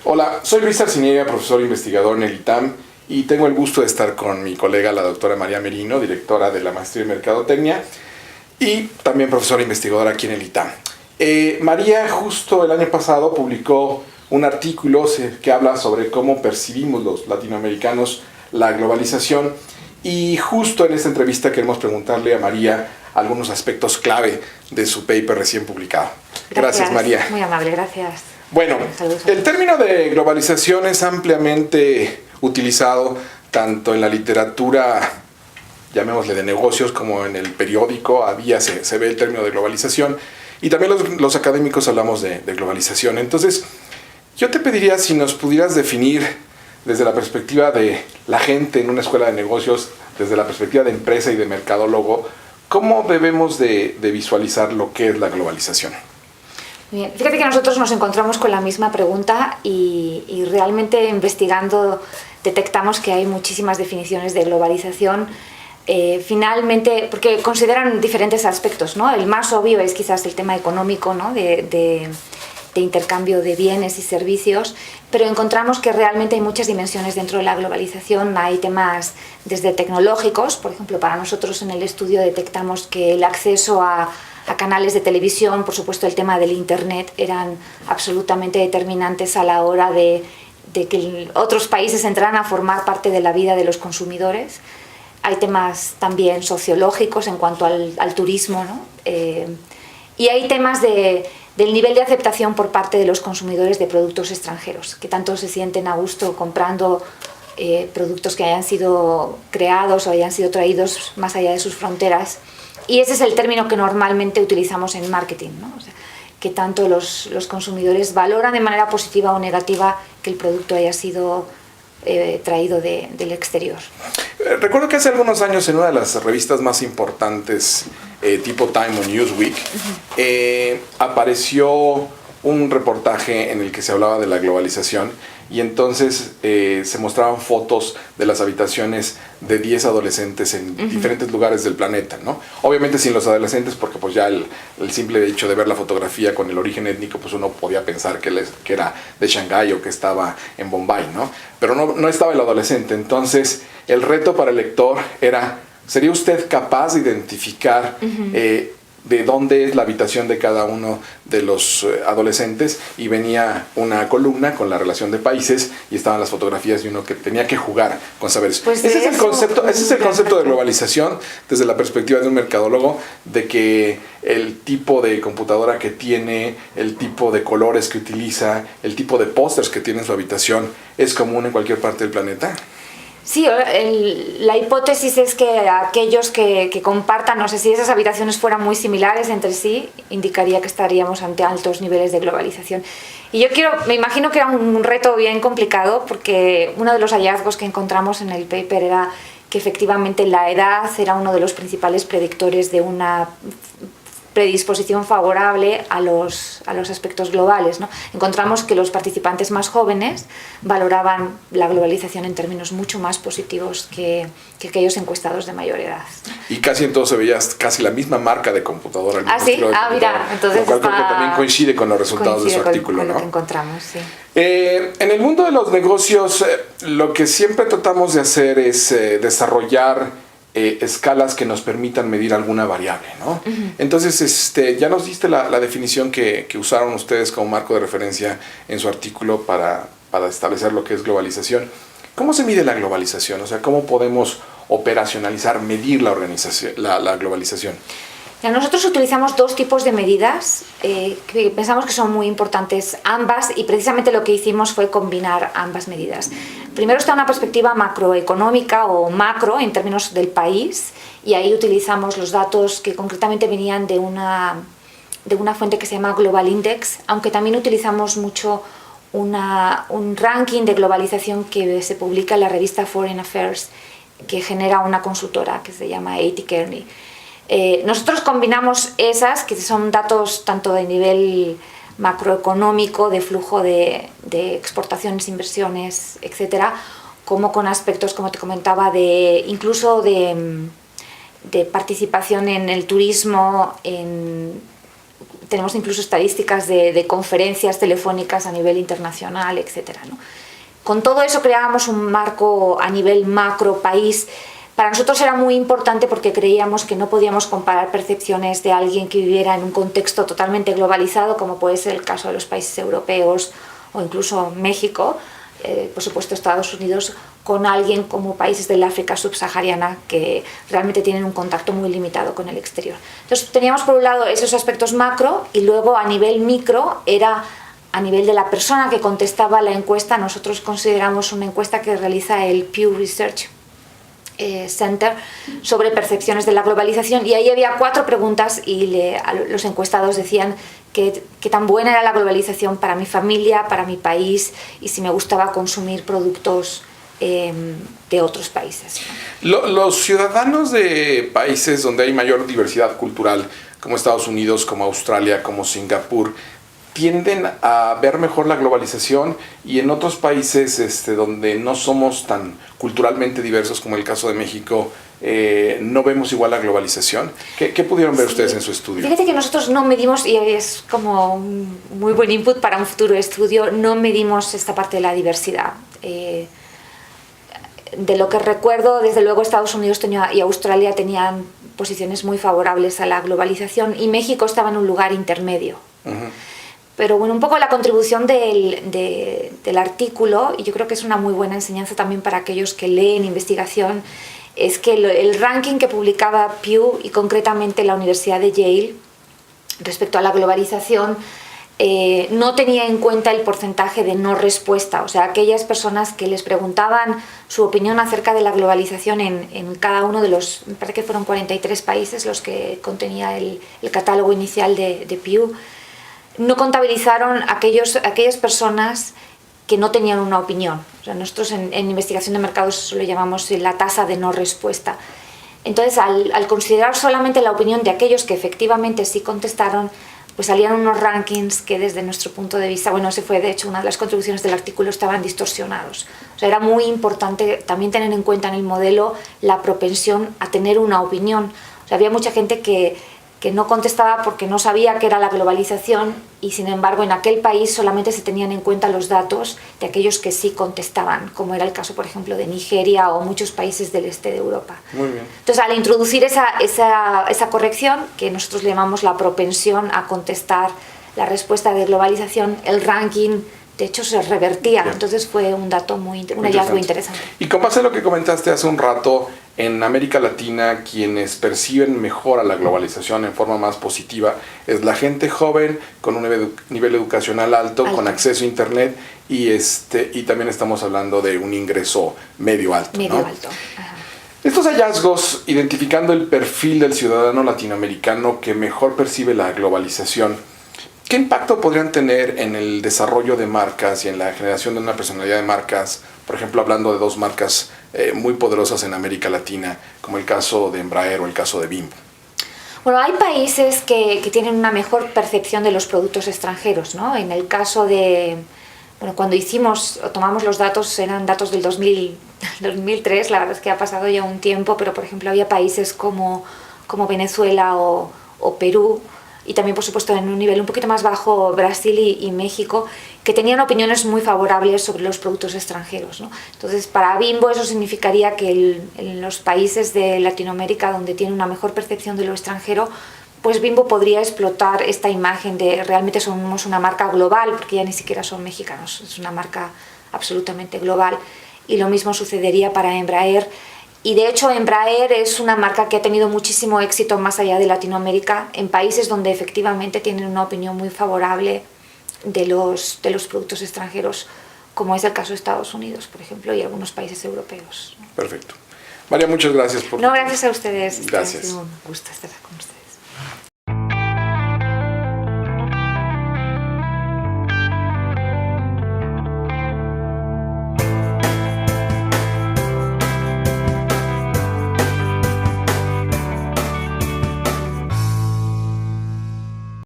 Hola, soy Luis Arciniega, profesor investigador en el ITAM, y tengo el gusto de estar con mi colega, la doctora María Merino, directora de la Maestría en Mercadotecnia, y también profesora investigadora aquí en el ITAM. María justo el año pasado publicó un artículo que habla sobre cómo percibimos los latinoamericanos la globalización, y justo en esta entrevista queremos preguntarle a María algunos aspectos clave de su paper recién publicado. Gracias, María. Muy amable, gracias. Bueno, el término de globalización es ampliamente utilizado tanto en la literatura, llamémosle de negocios, como en el periódico. Se ve el término de globalización, y también los académicos hablamos de globalización. Entonces, yo te pediría si nos pudieras definir desde la perspectiva de la gente en una escuela de negocios, desde la perspectiva de empresa y de mercadólogo, ¿cómo debemos de visualizar lo que es la globalización? Bien, fíjate que nosotros nos encontramos con la misma pregunta y realmente investigando detectamos que hay muchísimas definiciones de globalización. Finalmente, porque consideran diferentes aspectos, ¿no? El más obvio es quizás el tema económico, ¿no? de intercambio de bienes y servicios, pero encontramos que realmente hay muchas dimensiones dentro de la globalización. Hay temas desde tecnológicos, por ejemplo, para nosotros en el estudio detectamos que el acceso a canales de televisión, por supuesto el tema del internet, eran absolutamente determinantes a la hora de que otros países entraran a formar parte de la vida de los consumidores. Hay temas también sociológicos en cuanto al turismo, ¿no? Y hay temas del nivel de aceptación por parte de los consumidores de productos extranjeros, que tanto se sienten a gusto comprando productos que hayan sido creados o hayan sido traídos más allá de sus fronteras. Y ese es el término que normalmente utilizamos en marketing, ¿no? O sea, que tanto los consumidores valoran de manera positiva o negativa que el producto haya sido traído del exterior. Recuerdo que hace algunos años en una de las revistas más importantes, tipo Time o Newsweek, apareció un reportaje en el que se hablaba de la globalización, y entonces se mostraban fotos de las habitaciones de 10 adolescentes en diferentes lugares del planeta, ¿no? Obviamente sin los adolescentes, porque pues ya el simple hecho de ver la fotografía con el origen étnico, pues uno podía pensar que era de Shanghái o que estaba en Bombay, ¿no? Pero no estaba el adolescente. Entonces el reto para el lector era, ¿sería usted capaz de identificar de dónde es la habitación de cada uno de los adolescentes? Y venía una columna con la relación de países y estaban las fotografías, y uno que tenía que jugar con saber eso. Pues ese es el concepto de globalización desde la perspectiva de un mercadólogo, de que el tipo de computadora que tiene, el tipo de colores que utiliza, el tipo de pósters que tiene en su habitación es común en cualquier parte del planeta. Sí, la hipótesis es que aquellos que compartan, no sé, si esas habitaciones fueran muy similares entre sí, indicaría que estaríamos ante altos niveles de globalización. Y me imagino que era un reto bien complicado, porque uno de los hallazgos que encontramos en el paper era que efectivamente la edad era uno de los principales predictores de una predisposición favorable a los aspectos globales, ¿no? Encontramos que los participantes más jóvenes valoraban la globalización en términos mucho más positivos que aquellos encuestados de mayor edad. Y casi en todo se veía casi la misma marca de computadora. ¿Sí? Mira, entonces lo cual creo que también coincide con los resultados de su artículo, con ¿no? Lo que encontramos, sí. En el mundo de los negocios, lo que siempre tratamos de hacer es desarrollar escalas que nos permitan medir alguna variable, ¿no? Entonces, ya nos diste la definición que usaron ustedes como marco de referencia en su artículo para establecer lo que es globalización. ¿Cómo se mide la globalización? O sea, ¿cómo podemos operacionalizar, medir la globalización? Nosotros utilizamos dos tipos de medidas que pensamos que son muy importantes ambas, y precisamente lo que hicimos fue combinar ambas medidas. Primero está una perspectiva macroeconómica o macro en términos del país, y ahí utilizamos los datos que concretamente venían de una fuente que se llama Global Index, aunque también utilizamos mucho un ranking de globalización que se publica en la revista Foreign Affairs, que genera una consultora que se llama A.T. Kearney. Nosotros combinamos esas, que son datos tanto de nivel macroeconómico, de flujo de exportaciones, inversiones, etcétera, como con aspectos, como te comentaba, incluso de participación en el turismo, tenemos incluso estadísticas de conferencias telefónicas a nivel internacional, etc., ¿no? Con todo eso creábamos un marco a nivel macro país. Para nosotros era muy importante porque creíamos que no podíamos comparar percepciones de alguien que viviera en un contexto totalmente globalizado, como puede ser el caso de los países europeos o incluso México, por supuesto Estados Unidos, con alguien como países del África subsahariana que realmente tienen un contacto muy limitado con el exterior. Entonces teníamos por un lado esos aspectos macro y luego a nivel micro era a nivel de la persona que contestaba la encuesta. Nosotros consideramos una encuesta que realiza el Pew Research Center sobre percepciones de la globalización, y ahí había 4 preguntas y los encuestados decían qué tan buena era la globalización para mi familia, para mi país, y si me gustaba consumir productos de otros países. Los ciudadanos de países donde hay mayor diversidad cultural, como Estados Unidos, como Australia, como Singapur, tienden a ver mejor la globalización, y en otros países donde no somos tan culturalmente diversos como el caso de México, no vemos igual la globalización. ¿Qué pudieron ver ustedes en su estudio? Fíjate que nosotros no medimos, y es como un muy buen input para un futuro estudio, no medimos esta parte de la diversidad. De lo que recuerdo, desde luego Estados Unidos y Australia tenían posiciones muy favorables a la globalización, y México estaba en un lugar intermedio. Uh-huh. Pero bueno, un poco la contribución del artículo, y yo creo que es una muy buena enseñanza también para aquellos que leen investigación, es que el ranking que publicaba Pew y concretamente la Universidad de Yale respecto a la globalización no tenía en cuenta el porcentaje de no respuesta, o sea, aquellas personas que les preguntaban su opinión acerca de la globalización en cada uno de los, me parece que fueron 43 países los que contenía el catálogo inicial de Pew. No contabilizaron aquellas personas que no tenían una opinión. O sea, nosotros en investigación de mercados eso lo llamamos la tasa de no respuesta. Entonces, al considerar solamente la opinión de aquellos que efectivamente sí contestaron, pues salían unos rankings que desde nuestro punto de vista, bueno, ese fue de hecho una de las contribuciones del artículo, estaban distorsionados. O sea, era muy importante también tener en cuenta en el modelo la propensión a tener una opinión. O sea, había mucha gente que no contestaba porque no sabía qué era la globalización, y sin embargo en aquel país solamente se tenían en cuenta los datos de aquellos que sí contestaban, como era el caso por ejemplo de Nigeria o muchos países del este de Europa. Muy bien. Entonces, al introducir esa corrección, que nosotros le llamamos la propensión a contestar la respuesta de globalización, el ranking de hecho se revertía. Bien. Entonces fue un dato un hallazgo interesante. Y con base a lo que comentaste hace un rato, en América Latina quienes perciben mejor a la globalización en forma más positiva es la gente joven con un nivel educacional alto, con acceso a internet, y también estamos hablando de un ingreso medio alto. Medio ¿no? alto. Ajá. Estos hallazgos, identificando el perfil del ciudadano latinoamericano que mejor percibe la globalización, ¿qué impacto podrían tener en el desarrollo de marcas y en la generación de una personalidad de marcas? Por ejemplo, hablando de 2 marcas muy poderosas en América Latina, como el caso de Embraer o el caso de Bimbo. Bueno, hay países que tienen una mejor percepción de los productos extranjeros, ¿no? En el caso de, bueno, cuando tomamos los datos, eran datos del 2003, la verdad es que ha pasado ya un tiempo, pero por ejemplo había países como Venezuela o Perú, y también por supuesto en un nivel un poquito más bajo Brasil y México, que tenían opiniones muy favorables sobre los productos extranjeros, ¿no? Entonces para Bimbo eso significaría que en los países de Latinoamérica donde tiene una mejor percepción de lo extranjero, pues Bimbo podría explotar esta imagen de realmente somos una marca global, porque ya ni siquiera son mexicanos, es una marca absolutamente global. Y lo mismo sucedería para Embraer. Y de hecho Embraer es una marca que ha tenido muchísimo éxito más allá de Latinoamérica, en países donde efectivamente tienen una opinión muy favorable de los productos extranjeros, como es el caso de Estados Unidos, por ejemplo, y algunos países europeos. Perfecto. María, muchas gracias por... No, gracias a ustedes. Gracias. Ha sido un gusto estar con ustedes.